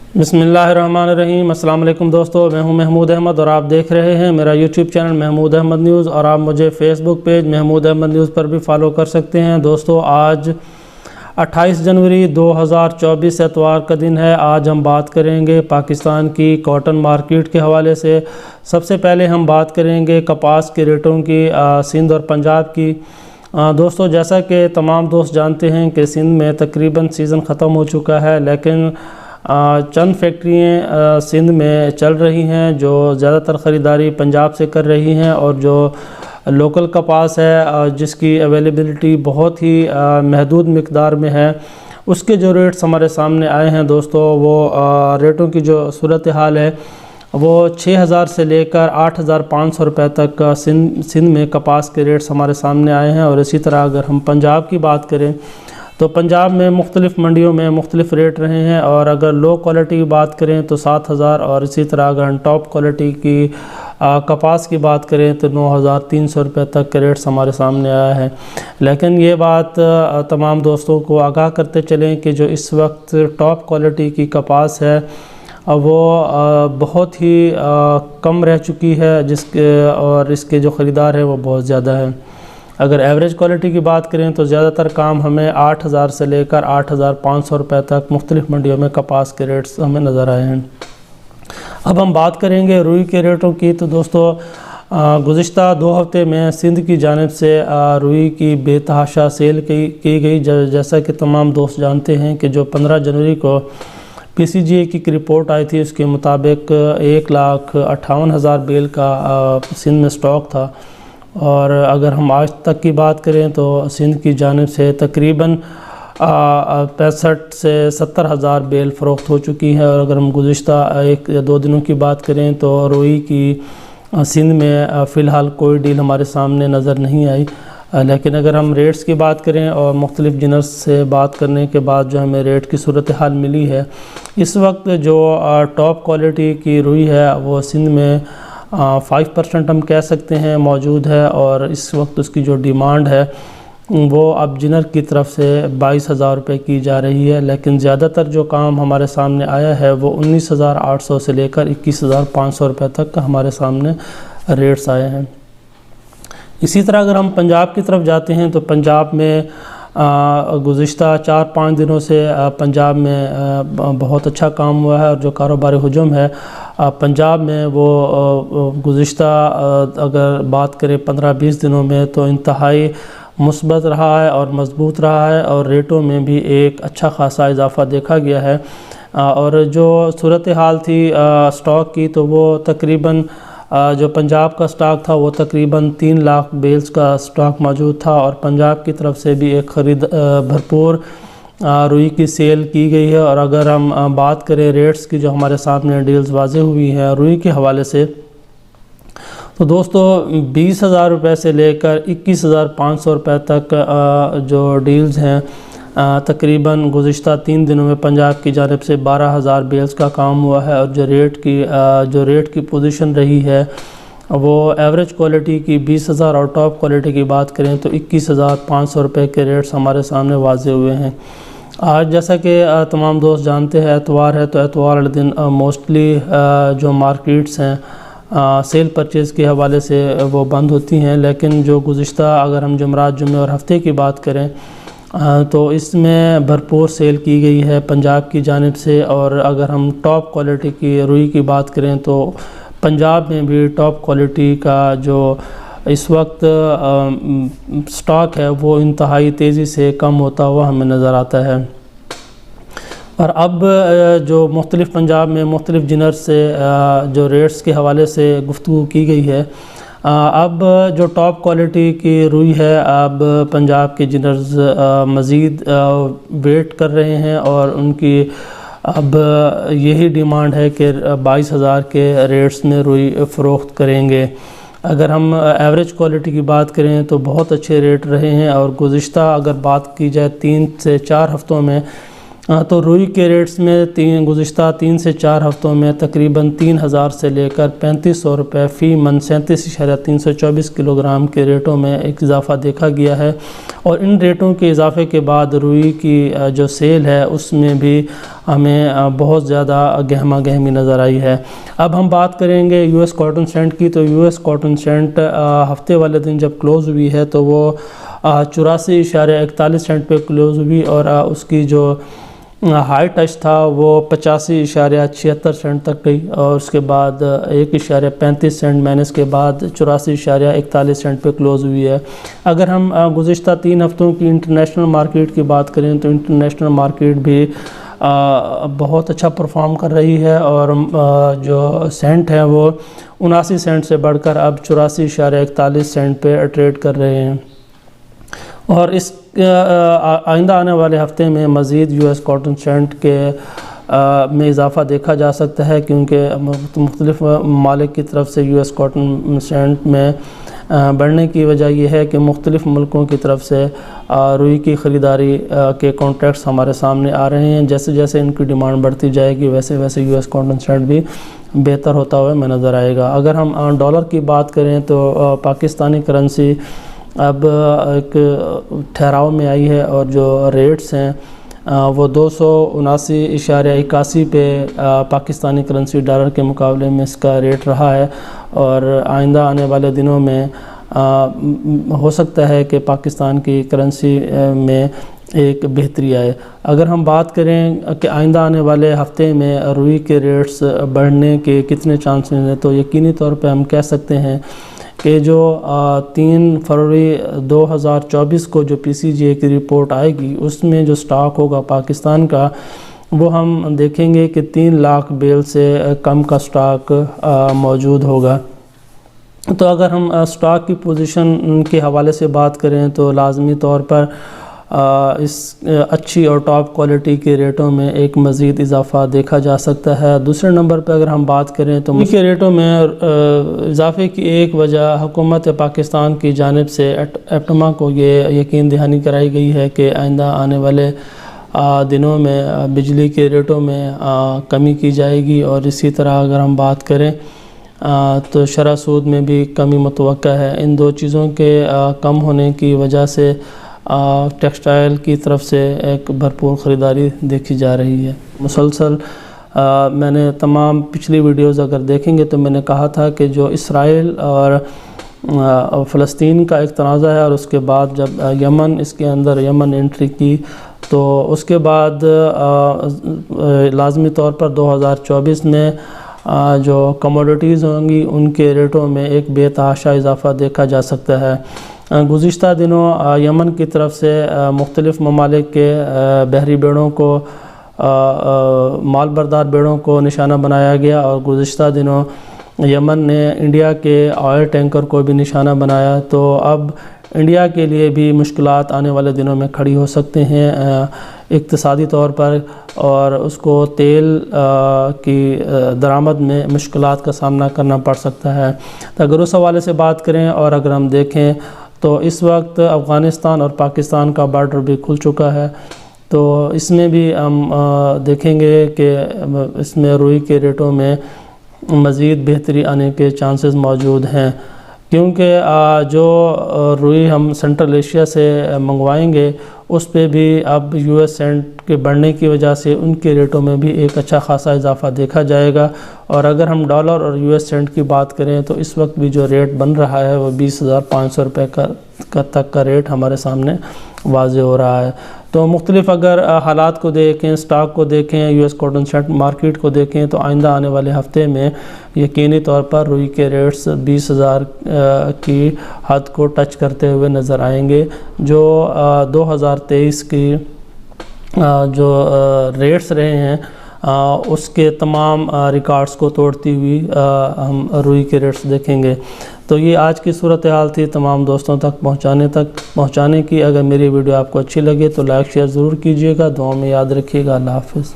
बिस्मिल्लाहिर्रहमानिर्रहीम। अस्सलाम वालेकुम दोस्तों, मैं हूं महमूद अहमद और आप देख रहे हैं मेरा YouTube channel Mahmood Ahmed news. और आप मुझे Facebook page Mahmood Ahmed news पर भी फॉलो कर सकते हैं। दोस्तों, आज 28 जनवरी 2024 एतवार का दिन है। आज हम बात करेंगे पाकिस्तान की कॉटन मार्केट के हवाले से। सबसे पहले हम बात करेंगे कपास के रेटों की सिंध और पंजाब की। दोस्तों, जैसा कि तमाम दोस्त जानते हैं कि सिंध में तकरीबन सीज़न ख़त्म हो चुका है, लेकिन चंद फैक्ट्रियाँ सिंध में चल रही हैं जो ज़्यादातर ख़रीदारी पंजाब से कर रही हैं, और जो लोकल कपास है जिसकी अवेलेबिलिटी बहुत ही महदूद मिक़दार में है, उसके जो रेट्स हमारे सामने आए हैं दोस्तों, वो रेटों की जो सूरत हाल है वो 6000 से लेकर 8500 रुपये तक सिंध में कपास के रेट्स हमारे सामने आए हैं। और इसी तरह अगर हम पंजाब की बात करें तो पंजाब में मुख्तलिफ़ मंडियों में मुख्तलिफ़ रेट रहे हैं। और अगर लो क्वालिटी की बात करें तो 7000, और इसी तरह अगर हम टॉप क्वालिटी की कपास की बात करें तो 9300 रुपये तक के रेट्स हमारे सामने आया है। लेकिन ये बात तमाम दोस्तों को आगाह करते चलें कि जो इस वक्त टॉप क्वालिटी की कपास है वो बहुत ही कम रह चुकी है, और इसके जो ख़रीदार हैं वो बहुत ज़्यादा है। अगर एवरेज क्वालिटी की बात करें तो ज़्यादातर काम हमें 8000 से लेकर 8500 रुपये तक मुख्तलिफ़ मंडियों में कपास के रेट्स हमें नज़र आए हैं। अब हम बात करेंगे रुई के रेटों की। तो दोस्तों, गुज़िश्ता 2 हफ़्ते में सिंध की जानिब से रुई की बेतहाशा सेल की गई। जैसा कि तमाम दोस्त जानते हैं कि जो 15 जनवरी को PCGA की एक रिपोर्ट आई थी, उसके मुताबिक 1,58,000 बेल का सिंध में स्टॉक था। और अगर हम आज तक की बात करें तो सिंध की जानिब से तकरीबन 65 से 70,000 बेल फ़रोख्त हो चुकी है। और अगर हम गुज़िश्ता 1 या 2 दिनों की बात करें तो रुई की सिंध में फ़िलहाल कोई डील हमारे सामने नज़र नहीं आई। लेकिन अगर हम रेट्स की बात करें और मुख्तलिफ़ जिनस से बात करने के बाद जो हमें रेट की सूरत हाल मिली है, इस वक्त जो टॉप क्वालिटी की रुई है वो सिंध में 5% हम कह सकते हैं मौजूद है। और इस वक्त उसकी जो डिमांड है वो अब जिनर की तरफ से 22,000 रुपये की जा रही है। लेकिन ज़्यादातर जो काम हमारे सामने आया है वो 19,800 से लेकर 21,500 रुपये तक का हमारे सामने रेट्स आए हैं। इसी तरह अगर हम पंजाब की तरफ जाते हैं तो पंजाब में गुज़िश्ता 4-5 दिनों से पंजाब में बहुत अच्छा काम हुआ है। और जो कारोबारी हुजूम है पंजाब में वो गुज़िश्ता अगर बात करें 15-20 दिनों में तो इंतहाई मुस्बत रहा है और मज़बूत रहा है, और रेटों में भी एक अच्छा खासा इजाफ़ा देखा गया है। और जो सूरत हाल थी स्टॉक की, तो वो तकरीबन जो पंजाब का स्टॉक था वो तकरीबन 3 लाख बेल्स का स्टॉक मौजूद था। और पंजाब की तरफ से भी एक भरपूर रुई की सेल की गई है। और अगर हम बात करें रेट्स की जो हमारे सामने डील्स वाज़े हुई हैं रुई के हवाले से, तो दोस्तों 20,000 रुपये से लेकर 21,500 रुपये तक जो डील्स हैं तकरीबन गुज़िश्ता 3 दिनों में पंजाब की जानिब से 12,000 बेल्स का काम हुआ है। और जो रेट की पोजीशन रही है वो एवरेज क्वालिटी की 20,000 और टॉप क्वालिटी की बात करें तो 21,500 रुपये के रेट्स हमारे सामने वाज़े हुए हैं। आज जैसा कि तमाम दोस्त जानते हैं एतवार है, तो एतवार वाले दिन मोस्टली जो मार्केट्स हैं सेल परचेज़ के हवाले से वो बंद होती हैं। लेकिन जो गुज़िश्ता अगर हम जुमेरात, जुम्मे और हफ्ते की बात करें तो इसमें भरपूर सेल की गई है पंजाब की जानिब से। और अगर हम टॉप क्वालिटी की रुई की बात करें तो पंजाब में भी टॉप क्वालिटी का जो इस वक्त स्टॉक है वो इंतहाई तेज़ी से कम होता हुआ हमें नज़र आता है। और अब जो मुख्तलिफ़ पंजाब में मुख्तलिफ़ जिनर से जो रेट्स के हवाले से गुफ्तगू की गई है, अब जो टॉप क्वालिटी की रुई है अब पंजाब के जिनर्स मज़ीद वेट कर रहे हैं, और उनकी अब यही डिमांड है कि 22,000 के रेट्स में रुई फ़रोख्त करेंगे। अगर हम एवरेज क्वालिटी की बात करें तो बहुत अच्छे रेट रहे हैं। और गुज़िश्ता अगर बात की जाए 3 से 4 हफ़्तों में تو روئی کے ریٹس میں گزشتہ 3 سے 4 ہفتوں میں تقریباً 3000 سے لے کر 3500 روپے فی من 37.324 کلو گرام کے ریٹوں میں ایک اضافہ دیکھا گیا ہے، اور ان ریٹوں کے اضافے کے بعد روئی کی جو سیل ہے اس میں بھی ہمیں بہت زیادہ گہما گہمی نظر آئی ہے۔ اب ہم بات کریں گے یو ایس کاٹن سینٹ کی، تو یو ایس کاٹن سینٹ ہفتے والے دن جب کلوز ہوئی ہے تو وہ 84.41 سینٹ پہ کلوز ہوئی، اور اس کی جو ہائی ٹچ تھا وہ 85.76 سینٹ تک گئی، اور اس کے بعد 1.35 سینٹ مائنس کے بعد 84.41 سینٹ پہ کلوز ہوئی ہے۔ اگر ہم گزشتہ 3 ہفتوں کی انٹرنیشنل مارکیٹ کی بات کریں تو انٹرنیشنل مارکیٹ بھی بہت اچھا پرفارم کر رہی ہے، اور جو سینٹ ہیں وہ 79 سینٹ سے بڑھ کر اب 84.41 سینٹ پہ ٹریڈ کر رہے ہیں، اور اس آئندہ آنے والے ہفتے میں مزید یو ایس کاٹن سینٹ کے میں اضافہ دیکھا جا سکتا ہے، کیونکہ مختلف ممالک کی طرف سے یو ایس کاٹن سینٹ میں بڑھنے کی وجہ یہ ہے کہ مختلف ملکوں کی طرف سے روئی کی خریداری کے کانٹریکٹس ہمارے سامنے آ رہے ہیں۔ جیسے جیسے ان کی ڈیمانڈ بڑھتی جائے گی ویسے ویسے یو ایس کاٹن سینٹ بھی بہتر ہوتا ہوا ہمیں نظر آئے گا۔ اگر ہم ڈالر کی بات کریں تو پاکستانی کرنسی اب ایک ٹھہراؤ میں آئی ہے، اور جو ریٹس ہیں وہ 279.81 پہ پاکستانی کرنسی ڈالر کے مقابلے میں اس کا ریٹ رہا ہے، اور آئندہ آنے والے دنوں میں ہو سکتا ہے کہ پاکستان کی کرنسی میں ایک بہتری آئے۔ اگر ہم بات کریں کہ آئندہ آنے والے ہفتے میں روئی کے ریٹس بڑھنے کے کتنے چانسز ہیں، تو یقینی طور پہ ہم کہہ سکتے ہیں کہ جو 3 فروری 2024 کو جو پی سی جی اے کی رپورٹ آئے گی اس میں جو سٹاک ہوگا پاکستان کا وہ ہم دیکھیں گے کہ 3 لاکھ بیل سے کم کا سٹاک موجود ہوگا۔ تو اگر ہم سٹاک کی پوزیشن کے حوالے سے بات کریں تو لازمی طور پر اس اچھی اور ٹاپ کوالٹی کے ریٹوں میں ایک مزید اضافہ دیکھا جا سکتا ہے۔ دوسرے نمبر پہ اگر ہم بات کریں تو کے ریٹوں میں اضافے کی ایک وجہ حکومت پاکستان کی جانب سے ایپٹما کو یہ یقین دہانی کرائی گئی ہے کہ آئندہ آنے والے دنوں میں بجلی کے ریٹوں میں کمی کی جائے گی، اور اسی طرح اگر ہم بات کریں تو شرح سود میں بھی کمی متوقع ہے۔ ان دو چیزوں کے کم ہونے کی وجہ سے ٹیکسٹائل کی طرف سے ایک بھرپور خریداری دیکھی جا رہی ہے۔ مسلسل میں نے تمام پچھلی ویڈیوز اگر دیکھیں گے تو میں نے کہا تھا کہ جو اسرائیل اور فلسطین کا ایک تنازع ہے، اور اس کے بعد جب یمن اس کے اندر یمن انٹری کی تو اس کے بعد لازمی طور پر 2024 میں جو کموڈیٹیز ہوں گی ان کے ریٹوں میں ایک بے تحاشا اضافہ دیکھا جا سکتا ہے۔ گزشتہ دنوں یمن کی طرف سے مختلف ممالک کے بحری بیڑوں کو مال بردار بیڑوں کو نشانہ بنایا گیا، اور گزشتہ دنوں یمن نے انڈیا کے آئل ٹینکر کو بھی نشانہ بنایا، تو اب انڈیا کے لیے بھی مشکلات آنے والے دنوں میں کھڑی ہو سکتے ہیں اقتصادی طور پر، اور اس کو تیل کی درآمد میں مشکلات کا سامنا کرنا پڑ سکتا ہے۔ تو اگر اس حوالے سے بات کریں اور اگر ہم دیکھیں تو اس وقت افغانستان اور پاکستان کا بارڈر بھی کھل چکا ہے، تو اس میں بھی ہم دیکھیں گے کہ اس میں روئی کے ریٹوں میں مزید بہتری آنے کے چانسز موجود ہیں، کیونکہ جو روئی ہم سینٹرل ایشیا سے منگوائیں گے اس پہ بھی اب یو ایس سینٹ کے بڑھنے کی وجہ سے ان کے ریٹوں میں بھی ایک اچھا خاصا اضافہ دیکھا جائے گا۔ اور اگر ہم ڈالر اور یو ایس سینٹ کی بات کریں تو اس وقت بھی جو ریٹ بن رہا ہے وہ 20,500 روپے تک کا ریٹ ہمارے سامنے واضح ہو رہا ہے۔ تو مختلف اگر حالات کو دیکھیں، سٹاک کو دیکھیں، U S cotton cent market کو دیکھیں، تو آئندہ آنے والے ہفتے میں یقینی طور پر روئی کے ریٹس 20,000 کی حد کو ٹچ کرتے ہوئے نظر آئیں گے، جو 2023 کی جو ریٹس رہے ہیں اس کے تمام ریکارڈز کو توڑتی ہوئی ہم روئی کے ریٹس دیکھیں گے۔ تو یہ آج کی صورتحال تھی تمام دوستوں تک پہنچانے کی۔ اگر میری ویڈیو آپ کو اچھی لگے تو لائک شیئر ضرور کیجیے گا، دعاؤں میں یاد رکھیے گا۔ اللہ حافظ۔